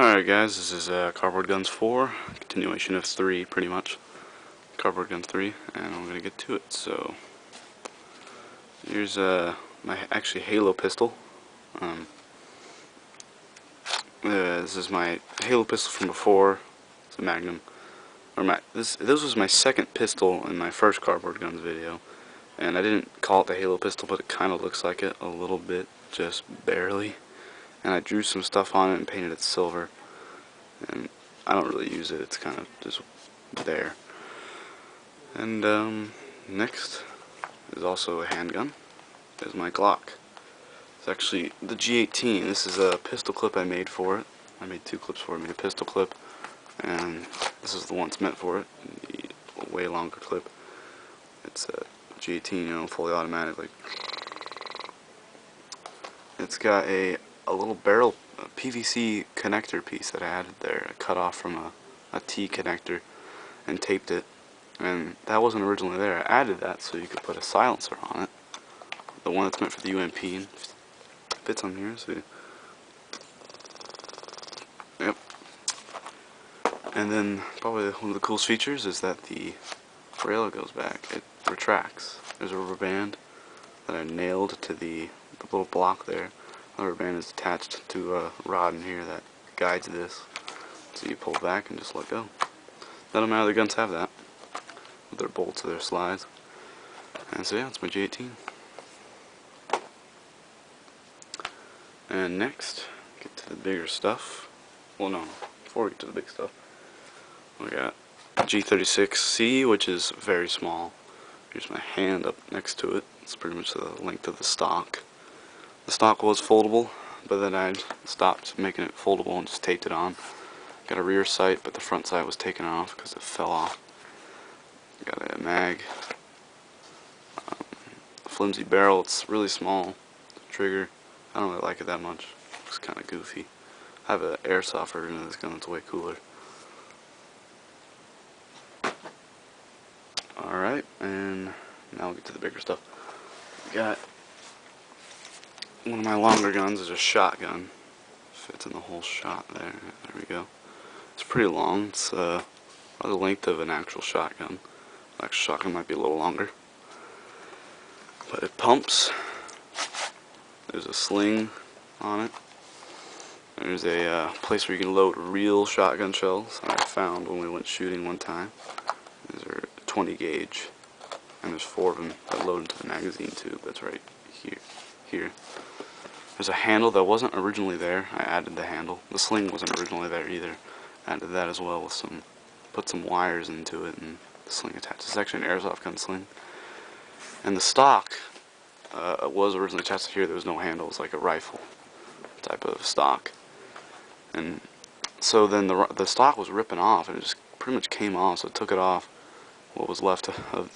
Alright guys, this is Cardboard Guns 4, continuation of 3 pretty much. Cardboard Guns 3, and I'm gonna get to it. So, here's my actually Halo pistol. This is my Halo pistol from before. It's a Magnum. This was my second pistol in my first Cardboard Guns video. And I didn't call it the Halo pistol, but it kinda looks like it a little bit, just barely. And I drew some stuff on it and painted it silver. And I don't really use it, it's kind of just there. And next is also a handgun. Is my Glock. It's actually the G18. This is a pistol clip I made for it. I made two clips for it. I made a pistol clip, and this is the one that's meant for it, the way longer clip. It's a G18, you know, fully automatic. Like, it's got a little barrel PVC connector piece that I added there. I cut off from a T connector and taped it, and that wasn't originally there. I added that so you could put a silencer on it, the one that's meant for the UMP. And fits on here, see. Yep. And then probably one of the coolest features is that the rail goes back. It retracts. There's a rubber band that I nailed to the little block there. The rubber band is attached to a rod in here that guides this. So you pull back and just let go. None of my other guns have that, with their bolts or their slides. And so yeah, it's my G18. And next, get to the bigger stuff. Well, no, before we get to the big stuff, we got G36C, which is very small. Here's my hand up next to it. It's pretty much the length of the stock. The stock was foldable, but then I stopped making it foldable and just taped it on. Got a rear sight, but the front sight was taken off because it fell off. Got a mag, flimsy barrel. It's really small. Trigger, I don't really like it that much. Looks kind of goofy. I have an airsoft version of this gun that's way cooler. Alright, and now we'll get to the bigger stuff. We got one of my longer guns is a shotgun. Fits in the whole shot there. There we go. It's pretty long. It's about the length of an actual shotgun. The actual shotgun might be a little longer. But it pumps. There's a sling on it. There's a place where you can load real shotgun shells that I found when we went shooting one time. These are 20 gauge. And there's 4 of them that load into the magazine tube. That's right here. There's a handle that wasn't originally there. I added the handle. The sling wasn't originally there either. I added that as well with put some wires into it, and the sling attached. It's actually an airsoft gun sling. And the stock was originally attached here. There was no handle. It was like a rifle type of stock. And so then the stock was ripping off, and it just pretty much came off. So it took it off. What was left of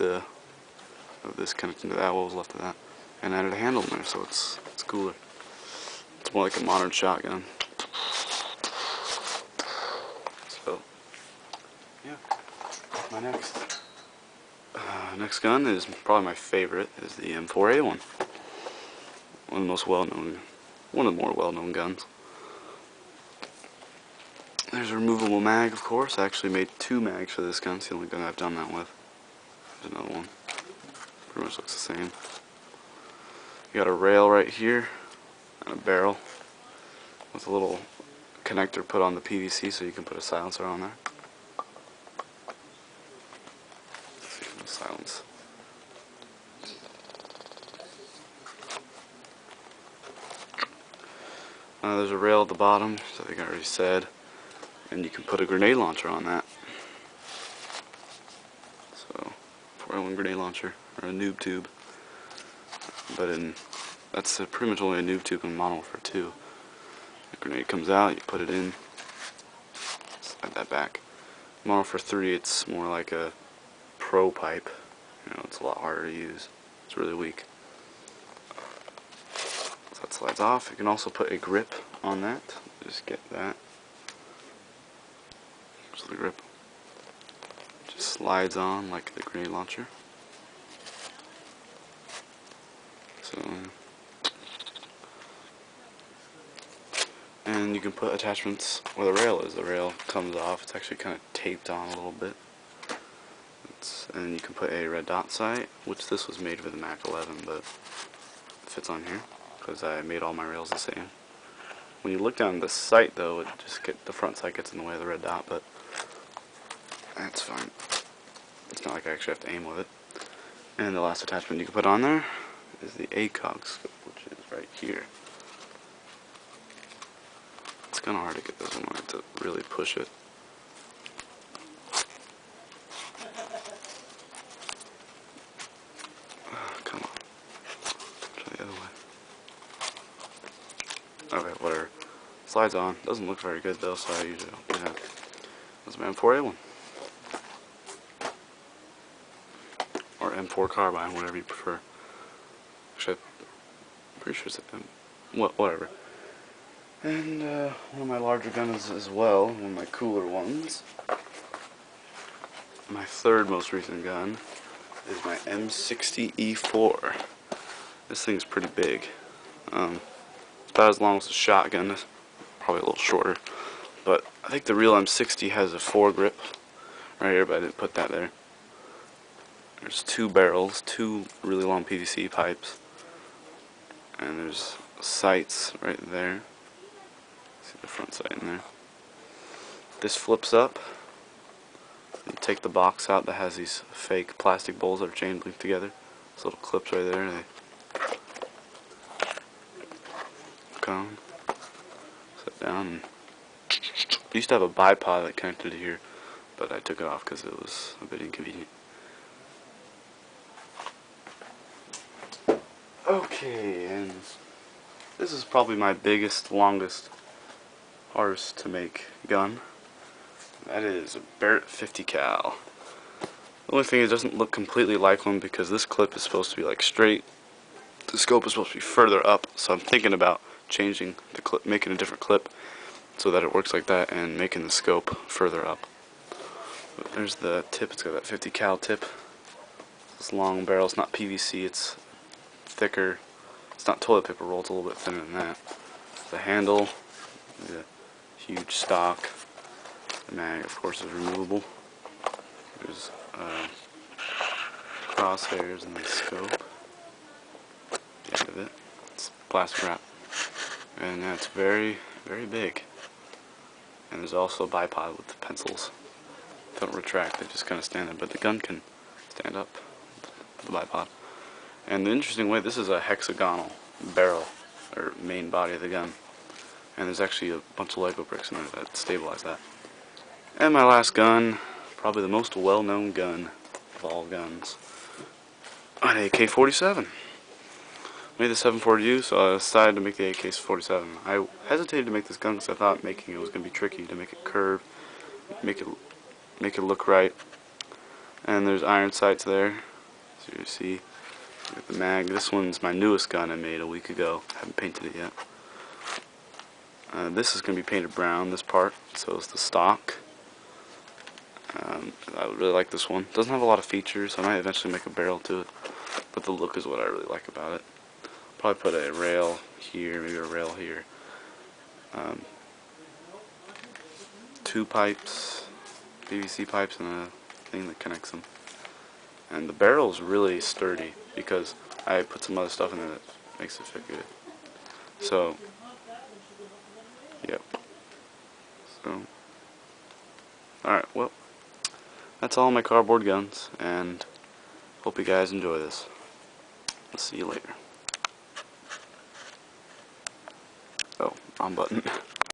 this connecting to that, what was left of that, and added a handle in there, so it's cooler. It's more like a modern shotgun. So yeah, my next gun is probably my favorite, is the M4A1. One of the most well-known, one of the more well-known guns. There's a removable mag, of course. I actually made 2 mags for this gun. It's the only gun I've done that with. There's another one. Pretty much looks the same. You got a rail right here and a barrel with a little connector put on the PVC so you can put a silencer on there. Let's see if no silence. There's a rail at the bottom, so I think I already said. And you can put a grenade launcher on that. So, 4L1 grenade launcher, or a noob tube. But that's pretty much only a noob tube in Modern Warfare 2. The grenade comes out, you put it in, slide that back. In Modern Warfare 3, it's more like a pro pipe. You know, it's a lot harder to use. It's really weak. So that slides off. You can also put a grip on that. Just get that. Here's the grip. Just slides on like the grenade launcher. So, and And you can put attachments where the rail is. The rail comes off. It's actually kind of taped on a little bit. And you can put a red dot sight, which this was made for the Mac 11, but it fits on here because I made all my rails the same. When you look down the sight, though, the front sight gets in the way of the red dot, but that's fine. It's not like I actually have to aim with it. And the last attachment you can put on there is the ACOG scope, which is right here. It's kind of hard to get this one on to really push it. Come on. Try the other way. Okay, whatever. Slides on. Doesn't look very good though, so I usually don't do that. That's my M4A1. Or M4 carbine, whatever you prefer. Actually, I'm pretty sure it's whatever. And one of my larger guns as well, one of my cooler ones. My third most recent gun is my M60E4. This thing's pretty big. It's about as long as a shotgun, it's probably a little shorter. But I think the real M60 has a foregrip right here, but I didn't put that there. There's two barrels, two really long PVC pipes, and there's sights right there. See the front sight in there. This flips up. You take the box out that has these fake plastic bowls that are chain linked together. These little clips right there. They come, sit down. And I used to have a bipod that connected to here, but I took it off because it was a bit inconvenient. Okay, and this is probably my biggest, longest, hardest to make gun. That is a Barrett 50 cal. The only thing is it doesn't look completely like one because this clip is supposed to be like straight. The scope is supposed to be further up, so I'm thinking about changing the clip, making a different clip so that it works like that, and making the scope further up. But there's the tip. It's got that 50 cal tip. This long barrel. It's not PVC. It's thicker. It's not toilet paper roll. It's a little bit thinner than that. The handle, the huge stock. The mag, of course, is removable. There's crosshairs and the scope. The end of it. It's plastic wrap. And that's very, very big. And there's also a bipod with the pencils. They don't retract, they just kind of stand there. But the gun can stand up with the bipod. And the interesting way, this is a hexagonal barrel, or main body of the gun. And there's actually a bunch of Lego bricks in there that stabilize that. And my last gun, probably the most well-known gun of all guns, an AK-47. Made the 740U, so I decided to make the AK-47. I hesitated to make this gun because I thought making it was going to be tricky to make it curve, make it look right. And there's iron sights there, so you see. Got the mag. This one's my newest gun I made a week ago. I haven't painted it yet. This is going to be painted brown, this part, so is the stock. I would really like this one. Doesn't have a lot of features. I might eventually make a barrel to it, but the look is what I really like about it. Probably put a rail here, maybe a rail here. Two pipes, PVC pipes, and a thing that connects them. And the barrel is really sturdy because I put some other stuff in there that makes it fit good. So, yep. So, alright, well, that's all my cardboard guns, and hope you guys enjoy this. I'll see you later. Oh, wrong button.